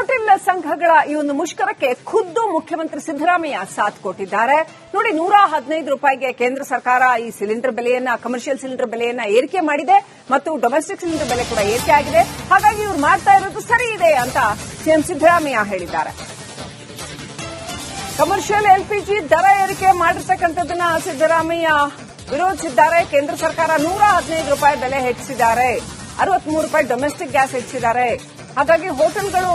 Hotel ಸಂಘಗಳ ಈ ಒಂದು ಮುಷ್ಕರಕ್ಕೆ ಖುದ್ದು ಮುಖ್ಯಮಂತ್ರಿ ಸಿದ್ದರಾಮಯ್ಯ ಸಾಥ್ ಕೊಟ್ಟಿದ್ದಾರೆ. ನೋಡಿ, 115 ರೂಪಾಯಿಗೆ ಕೇಂದ್ರ ಸರ್ಕಾರ ಈ ಸಿಲಿಂಡರ್ ಬೆಲೆಯನ್ನ, ಕಮರ್ಷಿಯಲ್ ಸಿಲಿಂಡರ್ ಬೆಲೆಯನ್ನ ಏರಿಕೆ ಮಾಡಿದೆ ಮತ್ತು ಡೊಮೆಸ್ಟಿಕ್ ಸಿಲಿಂಡರ್ ಬೆಲೆ ಕೂಡ ಏರಿಕೆ ಆಗಿದೆ. ಹಾಗಾಗಿ ಇವರು ಮಾಡ್ತಾ ಇರೋದು ಸರಿ ಇದೆ ಅಂತ ಸಿಎಂ ಸಿದ್ದರಾಮಯ್ಯ ಹೇಳಿದ್ದಾರೆ. ಕಮರ್ಷಿಯಲ್ ಎಲ್ಪಿಜಿ ದರ ಏರಿಕೆ ಮಾಡಿರ್ತಕ್ಕಂಥದ್ದನ್ನ ಸಿದ್ದರಾಮಯ್ಯ ವಿರೋಧಿಸಿದ್ದಾರೆ. ಕೇಂದ್ರ ಸರ್ಕಾರ 115 ರೂಪಾಯಿ ಬೆಲೆ ಹೆಚ್ಚಿಸಿದ್ದಾರೆ, 63 ರೂಪಾಯಿ ಡೊಮೆಸ್ಟಿಕ್ ಗ್ಯಾಸ್ ಹೆಚ್ಚಿಸಿದ್ದಾರೆ. ಹಾಗಾಗಿ ಹೋಟೆಲ್ಗಳು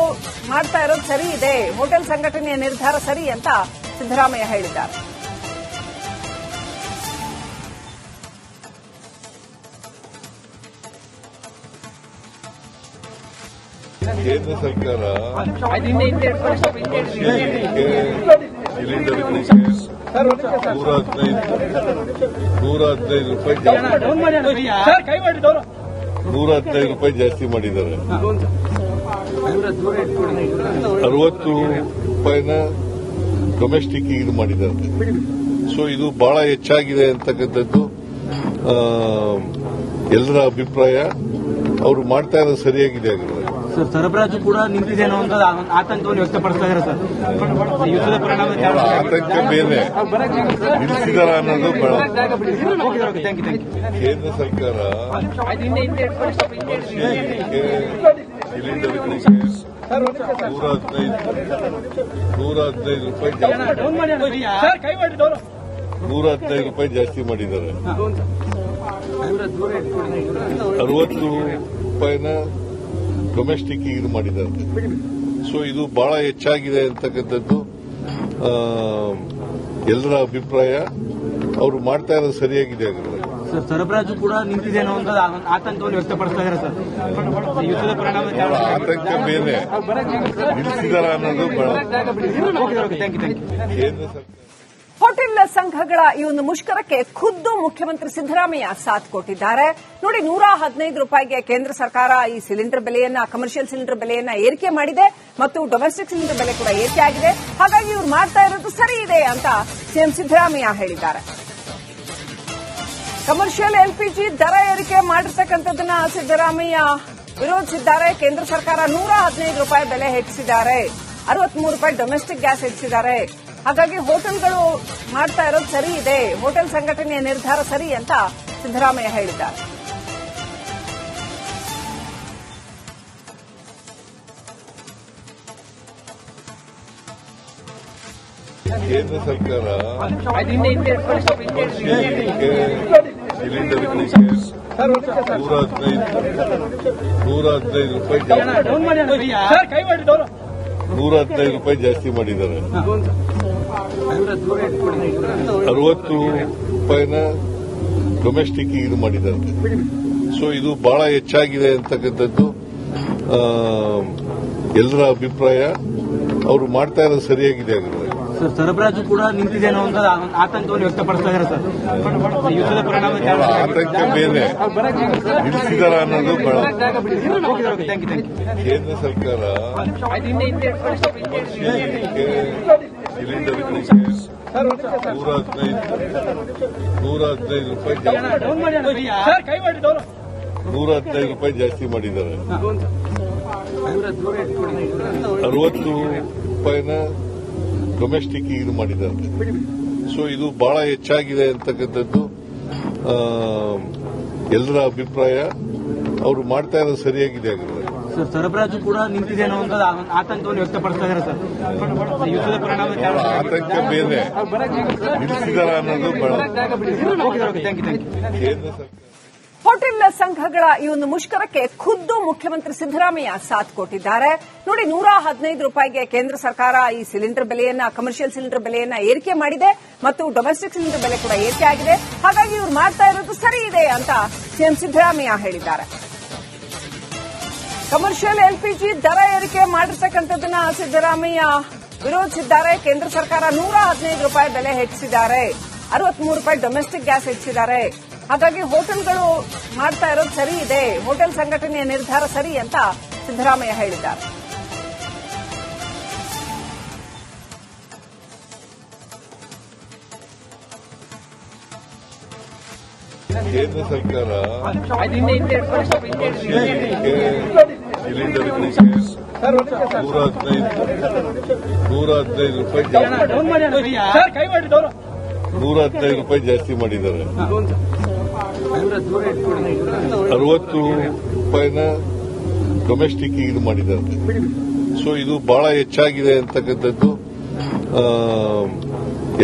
ಮಾಡ್ತಾ ಇರೋದು ಸರಿ ಇದೆ, ಹೋಟೆಲ್ ಸಂಘಟನೆಯ ನಿರ್ಧಾರ ಸರಿ ಅಂತ ಸಿದ್ದರಾಮಯ್ಯ ಹೇಳಿದ್ದಾರೆ. ಕೇಂದ್ರ ಸರ್ಕಾರ ಸಿಲಿಂಡರ್ 115 ರೂಪಾಯಿ ಜಾಸ್ತಿ ಮಾಡಿದ್ದಾರೆ. 60 ರೂಪಾಯಿನ ಡೊಮೆಸ್ಟಿಕ್ ಇದು ಮಾಡಿದ್ದಾರೆ. ಸೊ ಇದು ಬಹಳ ಹೆಚ್ಚಾಗಿದೆ ಅಂತಕ್ಕಂಥದ್ದು ಎಲ್ಲರ ಅಭಿಪ್ರಾಯ. ಅವರು ಮಾಡ್ತಾ ಇರೋದು ಸರಿಯಾಗಿದೆ ಆಗಿರೋದು. ಸರ್, ಸರಬರಾಜು ಕೂಡ ನಿಂತಿದೆನೋ ಅಂತ ಆತಂಕವನ್ನು ವ್ಯಕ್ತಪಡಿಸ್ತಾ ಇದ್ದಾರೆ ಸರ್. ಯುದ್ಧದ ಪರಿಣಾಮ ಆತಂಕ ಬೇರೆ ನಿಲ್ಲಿಸಿದಾರ ಅನ್ನೋದು ಕೇಂದ್ರ ಸರ್ಕಾರ ಸಿಲಿಂಡರ್ 115 ರೂಪಾಯಿ ಜಾಸ್ತಿ ಮಾಡಿದ್ದಾರೆ. 60 ರೂಪಾಯಿನ ಡೊಮೆಸ್ಟಿಕ್ ಇದು ಮಾಡಿದ್ದಾರೆ. ಸೊ ಇದು ಬಹಳ ಹೆಚ್ಚಾಗಿದೆ ಅಂತಕ್ಕಂಥದ್ದು ಎಲ್ಲರ ಅಭಿಪ್ರಾಯ. ಅವರು ಮಾಡ್ತಾ ಇರೋದು ಸರಿಯಾಗಿದೆ ಆಗಿರೋದು. ಸರ್, ಸರಬರಾಜು ಕೂಡ ನಿಂತಿದೆನೋ ಅಂತ ಆತಂಕವನ್ನು ವ್ಯಕ್ತಪಡಿಸ್ತಾ ಇದ್ದಾರೆ ಸರ್. ಯುದ್ಧದ ಪರಿಣಾಮ ಆತಂಕ ಬೇರೆ ನಿಲ್ಲಿಸಿದಾರ ಅನ್ನೋದು ಕೇಂದ್ರ ಸರ್ಕಾರ. ಹೋಟೆಲ್ ಸಂಘಗಳ ಈ ಒಂದು ಮುಷ್ಕರಕ್ಕೆ ಖುದ್ದು ಮುಖ್ಯಮಂತ್ರಿ ಸಿದ್ದರಾಮಯ್ಯ ಸಾಥ್ ಕೊಟ್ಟಿದ್ದಾರೆ. ನೋಡಿ, 115 ರೂಪಾಯಿಗೆ ಕೇಂದ್ರ ಸರ್ಕಾರ ಈ ಸಿಲಿಂಡರ್ ಬೆಲೆಯನ್ನ, ಕಮರ್ಷಿಯಲ್ ಸಿಲಿಂಡರ್ ಬೆಲೆಯನ್ನ ಏರಿಕೆ ಮಾಡಿದೆ ಮತ್ತು ಡೊಮೆಸ್ಟಿಕ್ ಸಿಲಿಂಡರ್ ಬೆಲೆ ಕೂಡ ಏರಿಕೆ ಆಗಿದೆ. ಹಾಗಾಗಿ ಇವರು ಮಾಡ್ತಾ ಇರೋದು ಸರಿ ಇದೆ ಅಂತ ಸಿಎಂ ಸಿದ್ದರಾಮಯ್ಯ ಹೇಳಿದ್ದಾರೆ. ಕಮರ್ಷಿಯಲ್ ಎಲ್ಪಿಜಿ ದರ ಏರಿಕೆ ಮಾಡಿರ್ತಕ್ಕಂಥದ್ದನ್ನ ಸಿದ್ದರಾಮಯ್ಯ ವಿರೋಧಿಸಿದ್ದಾರೆ. ಕೇಂದ್ರ ಸರ್ಕಾರ 115 ರೂಪಾಯಿ ಬೆಲೆ ಹೆಚ್ಚಿಸಿದ್ದಾರೆ, 63 ರೂಪಾಯಿ ಡೊಮೆಸ್ಟಿಕ್ ಗ್ಯಾಸ್ ಹೆಚ್ಚಿಸಿದ್ದಾರೆ. ಹಾಗಾಗಿ ಹೋಟೆಲ್ಗಳು ಮಾಡ್ತಾ ಇರೋದು ಸರಿ ಇದೆ, ಹೋಟೆಲ್ ಸಂಘಟನೆಯ ನಿರ್ಧಾರ ಸರಿ ಅಂತ ಸಿದ್ದರಾಮಯ್ಯ ಹೇಳಿದ್ದಾರೆ. ಕೇಂದ್ರ ಸರ್ಕಾರ ಸಿಲಿಂಡರ್ 115 ರೂಪಾಯಿ ಜಾಸ್ತಿ ಮಾಡಿದ್ದಾರೆ. 60 ರೂಪಾಯಿನ ಡೊಮೆಸ್ಟಿಕ್ ಇದು ಮಾಡಿದ್ದಾರೆ. ಸೊ ಇದು ಬಹಳ ಹೆಚ್ಚಾಗಿದೆ ಅಂತಕ್ಕಂಥದ್ದು ಎಲ್ಲರ ಅಭಿಪ್ರಾಯ. ಅವರು ಮಾಡ್ತಾ ಇರೋದು ಸರಿಯಾಗಿದೆ ಆಗಿರೋದು. ಸರ್, ಸರಬರಾಜು ಕೂಡ ನಿಂತಿದೆನೋ ಅಂತ ಆತಂಕವನ್ನು ವ್ಯಕ್ತಪಡಿಸ್ತಾ ಇದ್ದಾರೆ ಸರ್. ಯುದ್ಧದ ಪರಿಣಾಮ ಆತಂಕ ಬೇರೆ ನಿಲ್ಲಿಸಿದಾರ ಅನ್ನೋದು ಕೇಂದ್ರ ಸರ್ಕಾರ ಸಿಲಿಂಡರ್ 115 ರೂಪಾಯಿ ಜಾಸ್ತಿ ಮಾಡಿದ್ದಾರೆ. 60 ರೂಪಾಯಿನ ಡೊಮೆಸ್ಟಿಕ್ ಇದು ಮಾಡಿದ್ದಾರೆ. ಸೊ ಇದು ಬಹಳ ಹೆಚ್ಚಾಗಿದೆ ಅಂತಕ್ಕಂಥದ್ದು ಎಲ್ಲರ ಅಭಿಪ್ರಾಯ. ಅವರು ಮಾಡ್ತಾ ಇರೋದು ಸರಿಯಾಗಿದೆ ಆಗಿರೋದು. ಸರ್, ಸರಬರಾಜು ಕೂಡ ನಿಂತಿದೆನೋ ಅಂತ ಆತಂಕವನ್ನು ವ್ಯಕ್ತಪಡಿಸ್ತಾ ಇದ್ದಾರೆ ಸರ್. ಯುದ್ಧದ ಪರಿಣಾಮ ಆತಂಕ ಬೇರೆ ನಿಲ್ಲಿಸಿದಾರ ಅನ್ನೋದು ಕೇಂದ್ರ ಸರ್ಕಾರ. ಹೋಟೆಲ್ ಸಂಘಗಳ ಈ ಒಂದು ಮುಷ್ಕರಕ್ಕೆ ಖುದ್ದು ಮುಖ್ಯಮಂತ್ರಿ ಸಿದ್ದರಾಮಯ್ಯ ಸಾಥ್ ಕೊಟ್ಟಿದ್ದಾರೆ. ನೋಡಿ, 115 ರೂಪಾಯಿಗೆ ಕೇಂದ್ರ ಸರ್ಕಾರ ಈ ಸಿಲಿಂಡರ್ ಬೆಲೆಯನ್ನ, ಕಮರ್ಷಿಯಲ್ ಸಿಲಿಂಡರ್ ಬೆಲೆಯನ್ನ ಏರಿಕೆ ಮಾಡಿದೆ ಮತ್ತು ಡೊಮೆಸ್ಟಿಕ್ ಸಿಲಿಂಡರ್ ಬೆಲೆ ಕೂಡ ಏರಿಕೆ ಆಗಿದೆ. ಹಾಗಾಗಿ ಇವರು ಮಾಡ್ತಾ ಇರೋದು ಸರಿ ಇದೆ ಅಂತ ಸಿಎಂ ಸಿದ್ದರಾಮಯ್ಯ ಹೇಳಿದ್ದಾರೆ. ಕಮರ್ಷಿಯಲ್ ಎಲ್ಪಿಜಿ ದರ ಏರಿಕೆ ಮಾಡಿರ್ತಕ್ಕಂಥದ್ದನ್ನ ಸಿದ್ದರಾಮಯ್ಯ ವಿರೋಧಿಸಿದ್ದಾರೆ. ಕೇಂದ್ರ ಸರ್ಕಾರ 115 ರೂಪಾಯಿ ಬೆಲೆ ಹೆಚ್ಚಿಸಿದ್ದಾರೆ, 63 ರೂಪಾಯಿ ಡೊಮೆಸ್ಟಿಕ್ ಗ್ಯಾಸ್ ಹೆಚ್ಚಿಸಿದ್ದಾರೆ. ಹಾಗಾಗಿ ಹೋಟೆಲ್ಗಳು ಮಾಡ್ತಾ ಇರೋದು ಸರಿ ಇದೆ, ಹೋಟೆಲ್ ಸಂಘಟನೆಯ ನಿರ್ಧಾರ ಸರಿ ಅಂತ ಸಿದ್ದರಾಮಯ್ಯ ಹೇಳಿದ್ದಾರೆ. ಕೇಂದ್ರ ಸರ್ಕಾರ ಸಿಲಿಂಡರ್ 115 ರೂಪಾಯಿ ಜಾಸ್ತಿ ಮಾಡಿದ್ದಾರೆ. 60 ರೂಪಾಯಿನ ಡೊಮೆಸ್ಟಿಕ್ ಇದು ಮಾಡಿದ್ದಾರೆ. ಸೊ ಇದು ಬಹಳ ಹೆಚ್ಚಾಗಿದೆ ಅಂತಕ್ಕಂಥದ್ದು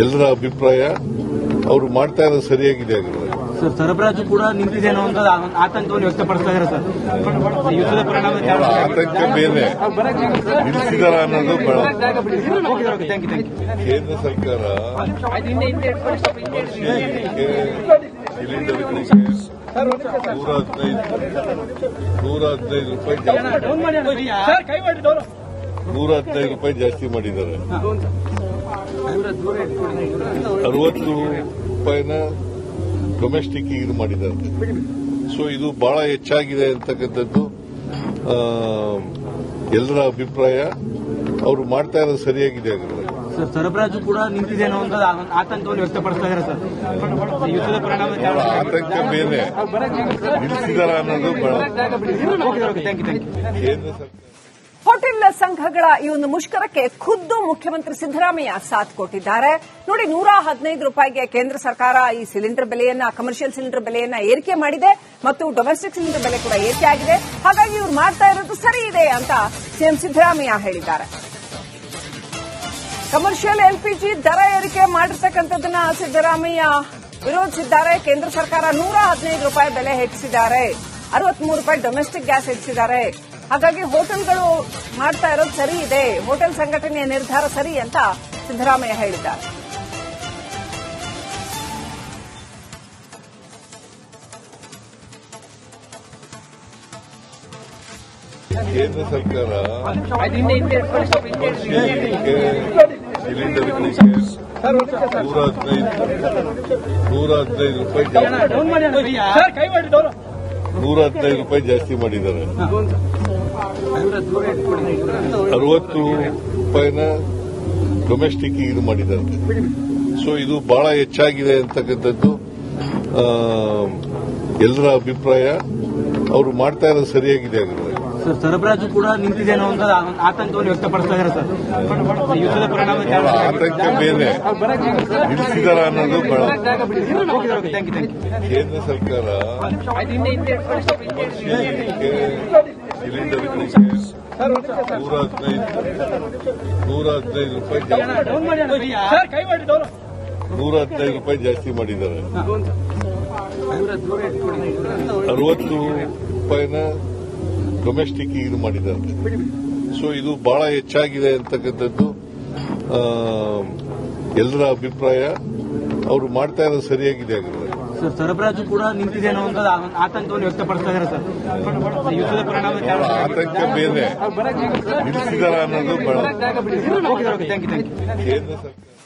ಎಲ್ಲರ ಅಭಿಪ್ರಾಯ. ಅವರು ಮಾಡ್ತಾ ಇರೋದು ಸರಿಯಾಗಿದೆ ಆಗಿರೋದು. ಸರ್, ಸರಬರಾಜು ಕೂಡ ನಿಂತಿದೆನೋ ಅಂತ ಆತಂಕವನ್ನು ವ್ಯಕ್ತಪಡಿಸ್ತಾ ಇದ್ದಾರೆ ಸರ್. ಯುದ್ಧದ ಪರಿಣಾಮ ಆತಂಕ ಮೇಲೆ ನಿಲ್ಲಿಸಿದಾರ ಅನ್ನೋದು ಬಹಳ. ಕೇಂದ್ರ ಸರ್ಕಾರ ಸಿಲಿಂಡರ್ಗಳಿಗೆ 115 ರೂಪಾಯಿ ಜಾಸ್ತಿ ಮಾಡಿದ್ದಾರೆ. 60 ರೂಪಾಯಿನ ಡೊಮೆಸ್ಟಿಕ್ ಇದು ಮಾಡಿದ್ದಾರೆ. ಸೊ ಇದು ಬಹಳ ಹೆಚ್ಚಾಗಿದೆ ಅಂತಕ್ಕಂಥದ್ದು ಎಲ್ಲರ ಅಭಿಪ್ರಾಯ. ಅವರು ಮಾಡ್ತಾ ಇರೋದು ಸರಿಯಾಗಿದೆ ಆಗಿರೋದು. ಸರ್, ಸರಬರಾಜು ಕೂಡ ನಿಂತಿದೆನೋ ಅಂತ ಆತಂಕವನ್ನು ವ್ಯಕ್ತಪಡಿಸ್ತಾ ಇದ್ದಾರೆ ಸರ್. ಯುದ್ಧದ ಪರಿಣಾಮ ಆತಂಕ ಮೇಲೆ ನಿಲ್ಲಿಸಿದಾರ ಅನ್ನೋದು ಬಹಳ. ಕೇಂದ್ರ ಸರ್ಕಾರ ಹೋಟೆಲ್ ಸಂಘಗಳ ಈ ಒಂದು ಮುಷ್ಕರಕ್ಕೆ ಖುದ್ದು ಮುಖ್ಯಮಂತ್ರಿ ಸಿದ್ದರಾಮಯ್ಯ ಸಾಥ್ ಕೊಟ್ಟಿದ್ದಾರೆ. ನೋಡಿ, 115 ರೂಪಾಯಿಗೆ ಕೇಂದ್ರ ಸರ್ಕಾರ ಈ ಸಿಲಿಂಡರ್ ಬೆಲೆಯನ್ನ, ಕಮರ್ಷಿಯಲ್ ಸಿಲಿಂಡರ್ ಬೆಲೆಯನ್ನ ಏರಿಕೆ ಮಾಡಿದೆ ಮತ್ತು ಡೊಮೆಸ್ಟಿಕ್ ಸಿಲಿಂಡರ್ ಬೆಲೆ ಕೂಡ ಏರಿಕೆ ಆಗಿದೆ. ಹಾಗಾಗಿ ಇವರು ಮಾಡ್ತಾ ಇರೋದು ಸರಿ ಇದೆ ಅಂತ ಸಿಎಂ ಸಿದ್ದರಾಮಯ್ಯ ಹೇಳಿದ್ದಾರೆ. ಕಮರ್ಷಿಯಲ್ ಎಲ್ಪಿಜಿ ದರ ಏರಿಕೆ ಮಾಡಿರ್ತಕ್ಕಂಥದ್ದನ್ನ ಸಿದ್ದರಾಮಯ್ಯ ವಿರೋಧಿಸಿದ್ದಾರೆ. ಕೇಂದ್ರ ಸರ್ಕಾರ 115 ರೂಪಾಯಿ ಬೆಲೆ ಹೆಚ್ಚಿಸಿದ್ದಾರೆ. 63 ರೂಪಾಯಿ ಡೊಮೆಸ್ಟಿಕ್ ಗ್ಯಾಸ್ ಹೆಚ್ಚಿಸಿದ್ದಾರೆ. ಹಾಗಾಗಿ ಹೋಟೆಲ್ಗಳು ಮಾಡ್ತಾ ಇರೋದು ಸರಿ ಇದೆ, ಹೋಟೆಲ್ ಸಂಘಟನೆಯ ನಿರ್ಧಾರ ಸರಿ ಅಂತ ಸಿದ್ದರಾಮಯ್ಯ ಹೇಳಿದ್ದಾರೆ. ಕೇಂದ್ರ ಸರ್ಕಾರ ಸಿಲಿಂಡರ್ಗಳಿಗೆ 115 ರೂಪಾಯಿ ಜಾಸ್ತಿ ಮಾಡಿದ್ದಾರೆ. 60 ರೂಪಾಯಿನ ಡೊಮೆಸ್ಟಿಕ್ ಇದು ಮಾಡಿದ್ದಾರೆ. ಸೊ ಇದು ಬಹಳ ಹೆಚ್ಚಾಗಿದೆ ಅಂತಕ್ಕಂಥದ್ದು ಎಲ್ಲರ ಅಭಿಪ್ರಾಯ. ಅವರು ಮಾಡ್ತಾ ಇರೋದು ಸರಿಯಾಗಿದೆ ಆಗಿರೋದು. ಸರ್, ಸರಬರಾಜು ಕೂಡ ನಿಂತಿದೆನೋ ಅಂತ ಆತಂಕವನ್ನು ವ್ಯಕ್ತಪಡಿಸ್ತಾ ಇದ್ದಾರೆ ಸರ್. ಯುದ್ಧದ ಪರಿಣಾಮ ಆತಂಕ ಮೇಲೆ ನಿಲ್ಲಿಸಿದಾರ ಅನ್ನೋದು ಬಹಳ. ಕೇಂದ್ರ ಸರ್ಕಾರ ಸಿಲಿಂಡರ್ಗಳಿಗೆ 115 ರೂಪಾಯಿ ಜಾಸ್ತಿ ಮಾಡಿದ್ದಾರೆ. 60 ರೂಪಾಯಿನ ಡೊಮೆಸ್ಟಿಕ್ ಇದು ಮಾಡಿದ್ದಾರೆ. ಸೊ ಇದು ಬಹಳ ಹೆಚ್ಚಾಗಿದೆ ಅಂತಕ್ಕಂಥದ್ದು ಎಲ್ಲರ ಅಭಿಪ್ರಾಯ. ಅವರು ಮಾಡ್ತಾ ಇರೋದು ಸರಿಯಾಗಿದೆ ಆಗಿರೋದು. ಸರ್, ಸರಬರಾಜು ಕೂಡ ನಿಂತಿದೆನೋ ಅಂತ ಆತಂಕವನ್ನು ವ್ಯಕ್ತಪಡಿಸ್ತಾ ಇದ್ದಾರೆ ಸರ್. ಯುದ್ಧದ ಪರಿಣಾಮ ಆತಂಕ ಮೇಲೆ ನಿಲ್ಲಿಸಿದಾರ ಅನ್ನೋದು ಬಹಳ. ಕೇಂದ್ರ ಸರ್ಕಾರ